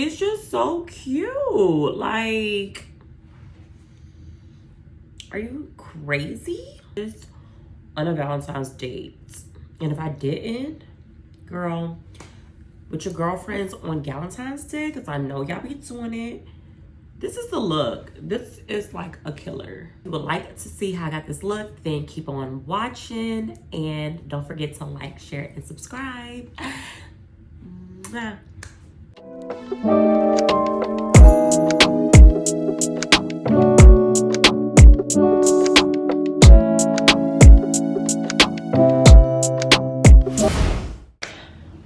It's just so cute. Like, are you crazy? Just on a Valentine's date. And if I didn't, girl, with your girlfriends on Valentine's Day, because I know y'all be doing it, this is the look. This is like a killer. If you would like to see how I got this look, then keep on watching. And don't forget to like, share, and subscribe. Mwah.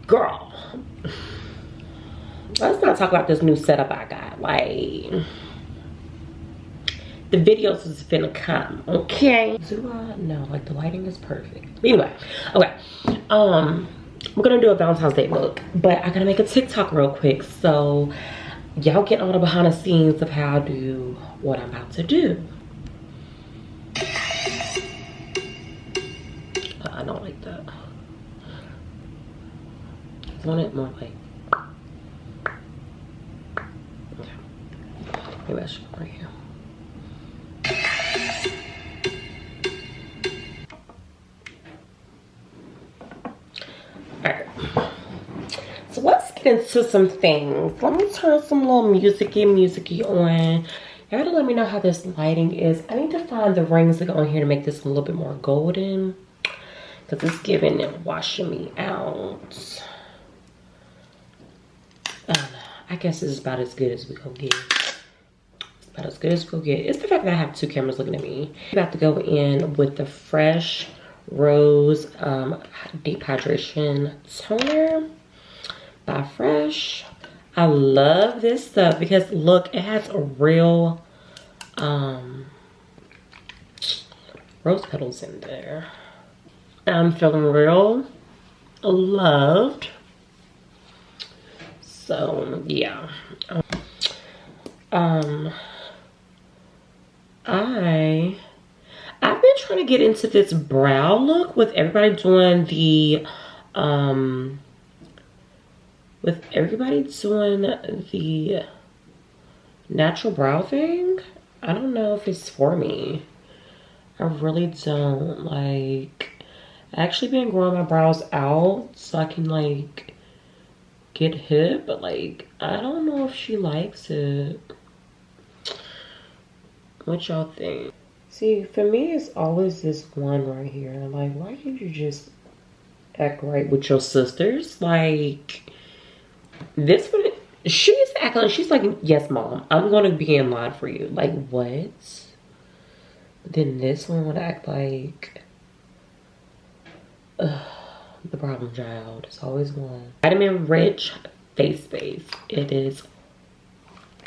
Girl, let's not talk about this new setup I got. Like, the videos is finna come, okay? Do I? No, like the lighting is perfect. Anyway, okay. We're gonna do a Valentine's Day look, but I gotta make a TikTok real quick, so y'all get all the behind the scenes of how I do what I'm about to do. I don't like that. I want it more like, okay. Maybe I should right here. Alright. So let's get into some things. Let me turn some little musicy on. You gotta let me know how this lighting is. I need to find the rings that go on here to make this a little bit more golden, because it's giving and washing me out. I guess this is about as good as we gonna get. It's about as good as we'll get. It's the fact that I have two cameras looking at me. I'm about to go in with the Fresh Rose Deep Hydration Toner by Fresh. I love this stuff because look, it has a real rose petals in there. I'm feeling real loved. So yeah, I've been trying to get into this brow look with everybody doing the natural brow thing. I don't know if it's for me. I really don't. Like, I actually been growing my brows out so I can like get hip, but like I don't know if she likes it. What y'all think? See, for me it's always this one right here. Like, why didn't you just act right with your sisters? Like, this one, she's acting like, she's like, yes mom, I'm gonna be in line for you. Like, what? But then this one would act like the problem child. It's always one. Vitamin rich face base. It is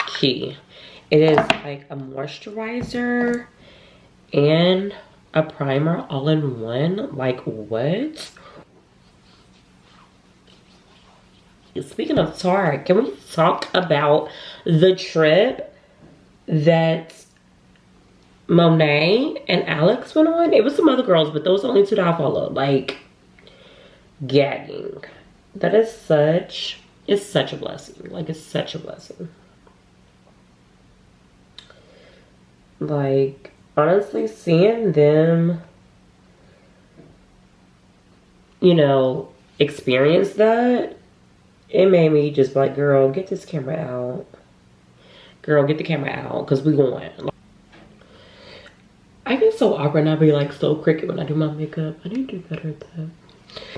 key. It is like a moisturizer and a primer all in one. Like, what? Speaking of Tarte, can we talk about the trip that Monet and Alex went on? It was some other girls, but those are the only two that I followed. Like, gagging. That is such, it's such a blessing. Like, it's such a blessing. Like, honestly, seeing them, you know, experience that, it made me just be like, girl, get this camera out. Girl, get the camera out, because we going. I get so awkward and I be like so cricket when I do my makeup. I need to do better at that.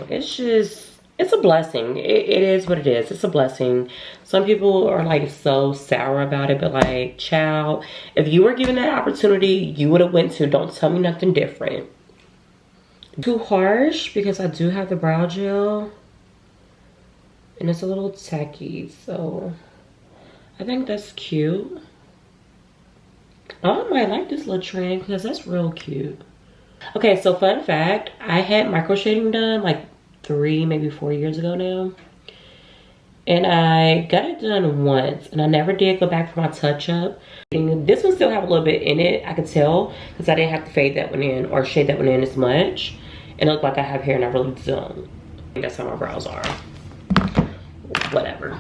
It's just, it's a blessing. It is what it is. It's a blessing. Some people are like so sour about it, but like, child, if you were given that opportunity, you would have went to. Don't tell me nothing different. Too harsh because I do have the brow gel and it's a little tacky, so I think that's cute. I might like this little trend because that's real cute. Okay, so fun fact, I had micro shading done like 3, maybe 4 years ago now. And I got it done once and I never did go back for my touch up. And this one still have a little bit in it, I could tell, because I didn't have to fade that one in or shade that one in as much. And it looked like I have hair and I really don't. I think that's how my brows are. Whatever.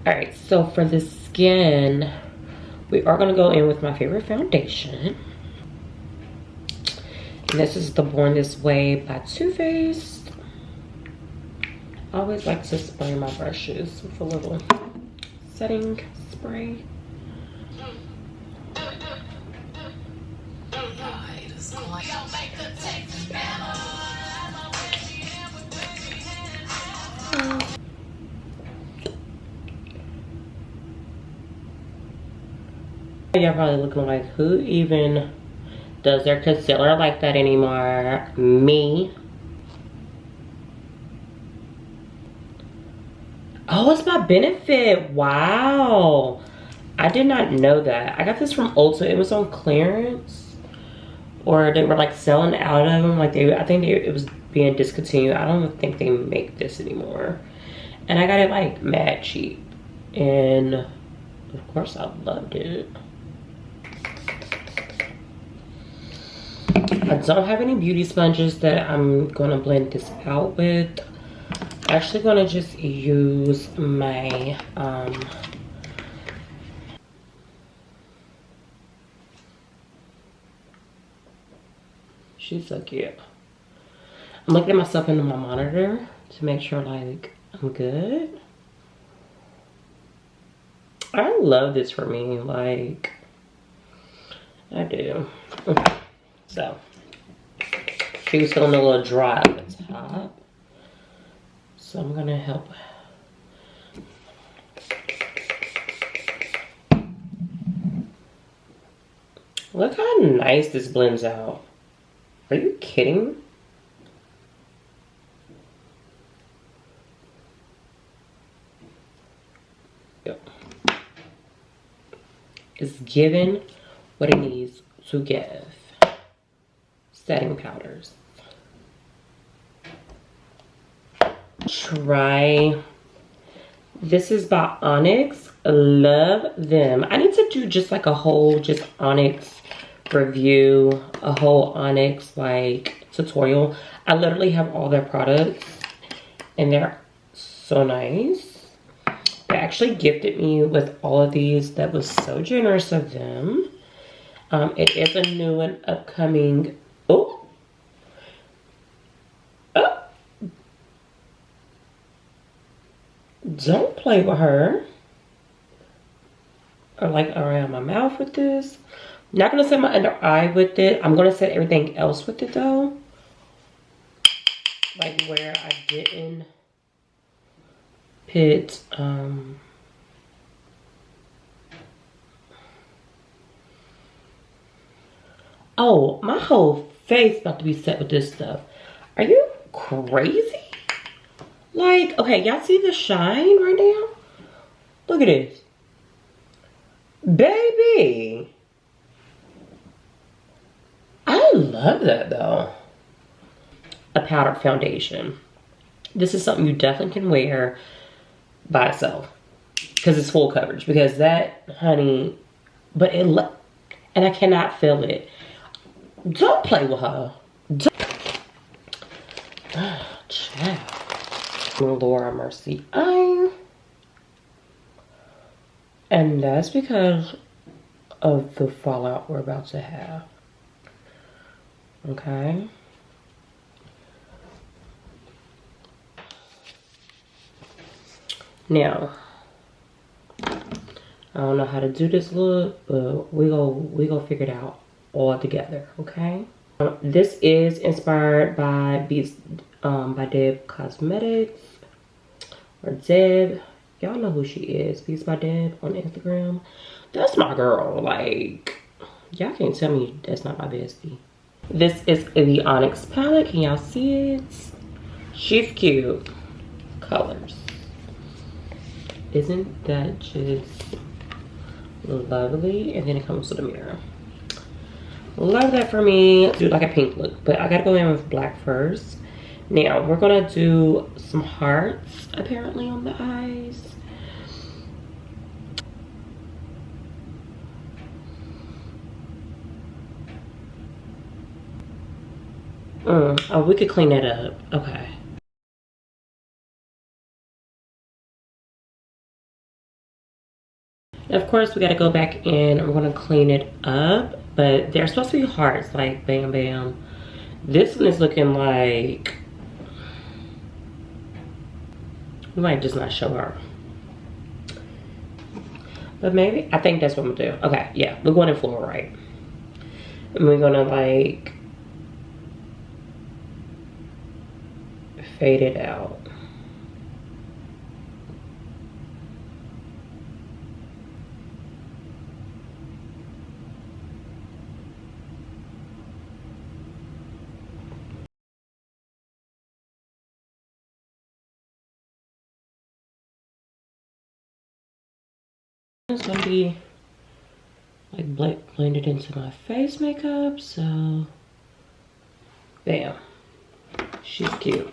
All right, so for the skin, we are gonna go in with my favorite foundation. And this is the Born This Way by Too Faced. I always like to spray my brushes with a little setting spray. Y'all probably looking like, who even does their concealer like that anymore? Me. Oh, it's my Benefit. Wow. I did not know that. I got this from Ulta. It was on clearance. Or they were like selling out of them. Like I think it was being discontinued. I don't think they make this anymore. And I got it like mad cheap. And of course I loved it. I don't have any beauty sponges that I'm gonna blend this out with. I'm actually gonna just use my she's so cute. I'm looking at myself into my monitor to make sure like I'm good. I love this for me, like I do. So she was feeling a little dry at the top, so I'm gonna help. Look how nice this blends out. Are you kidding? Yep. It's given what it needs to give. Setting powders. Try. This is by Onyx. Love them. I need to do just like a whole just Onyx review, a whole Onyx like tutorial. I literally have all their products and they're so nice. They actually gifted me with all of these. That was so generous of them. It is a new and upcoming. Oh. Oh. Don't play with her. Or like around my mouth with this. Not gonna set my under eye with it. I'm gonna set everything else with it though. Like where I didn't put oh, my whole face about to be set with this stuff. Are you crazy? Like, okay, y'all see the shine right now? Look at this. Baby. I love that though. A powdered foundation. This is something you definitely can wear by itself. Because it's full coverage. Because that, honey, but it, and I cannot feel it. Don't play with her. Oh, child. Laura Mercy Eye. And that's because of the fallout we're about to have. Okay. Now, I don't know how to do this look, but we go figure it out all together, okay? This is inspired by Beats by Deb Cosmetics, or Deb. Y'all know who she is. Beats by Deb on Instagram. That's my girl. Like, y'all can't tell me that's not my bestie. This is the Onyx palette. Can y'all see it? She's cute. Colors. Isn't that just lovely? And then it comes with a mirror. Love that for me. Do like a pink look, but I gotta go in with black first. Now we're gonna do some hearts apparently on the eyes. Oh, we could clean that up. Okay. Of course, we gotta go back in. I'm gonna clean it up, but they're supposed to be hearts, like bam, bam. This one is looking like, we might just not show her. But maybe, I think that's what I'm gonna do. Okay, yeah, we're going in floral, right? And we're gonna like fade it out. It's gonna be like blended into my face makeup, so bam, she's cute.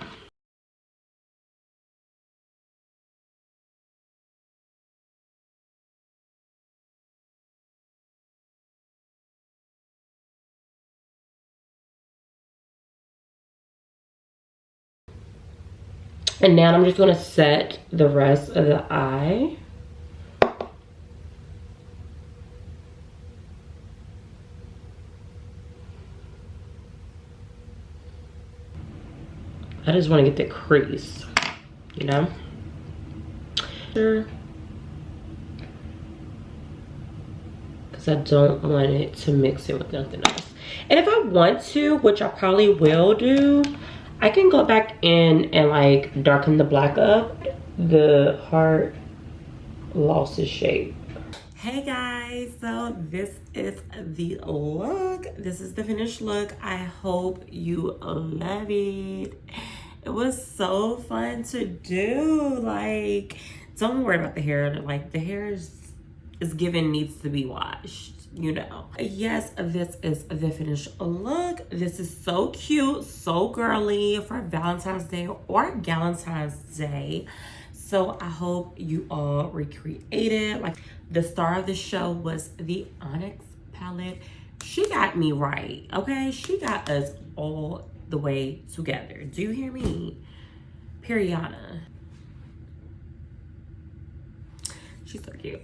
And now I'm just gonna set the rest of the eye. I just want to get the crease, you know? Because I don't want it to mix it with nothing else. And if I want to, which I probably will do, I can go back in and like darken the black up. The heart lost its shape. Hey guys, so this is the look. This is the finished look. I hope you love it. It was so fun to do. Like, don't worry about the hair. Like, the hair is given, needs to be washed, you know. Yes, this is the finished look. This is so cute, so girly for Valentine's Day or Galentine's Day. So I hope you all recreate it. Like, the star of the show was the Onyx palette. She got me right, okay? She got us all the way together. Do you hear me? Periana. She's so cute.